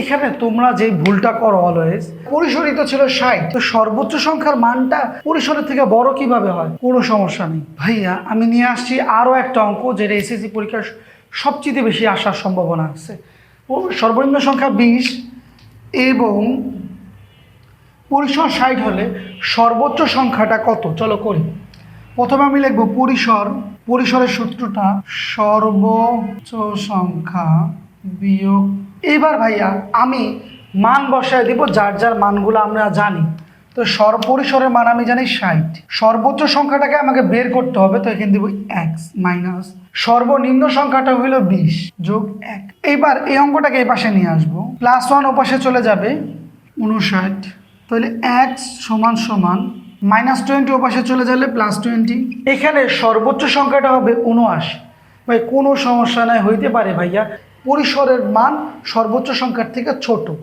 এখানে তোমরা যে ভুলটা করো অলওয়েজ, পরিসরিত ছিল 60, তো সর্বোচ্চ সংখ্যার মানটা পরিসরের থেকে বড় কিভাবে হয়? কোনো সমস্যা নেই ভাইয়া, আমি নিয়ে আসছি আরো একটা অঙ্ক যেটা এসএসসি পরীক্ষার সবচেয়ে বেশি আসার সম্ভাবনা আছে। সর্বনিম্ন সংখ্যা 20 এবং পরিসর 60 হলে সর্বোচ্চ সংখ্যাটা কত? চলো করি। প্রথমে আমি লিখব পরিসরের সূত্রটা সর্বোচ্চ সংখ্যা বিয়োগ, এবার ভাইয়া আমি মান বসায় দিব যার যার মানগুলো আমরা জানি। তো পরিসরের মান আমি জানি 60, সর্বোচ্চ সংখ্যাটাকে আমাকে বের করতে হবে, তো এখানে দিব x মাইনাস সর্বনিম্ন সংখ্যাটা হইল 20 যোগ 1। এইবার এই অঙ্কটাকে এই পাশে নিয়ে আসবো, +1 ও পাশে চলে যাবে 59, তাহলে x সমান সমান -20 ও পাশে চলে যাবে +20। এখানে সর্বোচ্চ সংখ্যাটা হবে 79। ভাই কোনো সমস্যা নাই, হইতে পারে ভাইয়া পরিসরের মান সর্বোচ্চ সংখ্যার থেকে ছোট।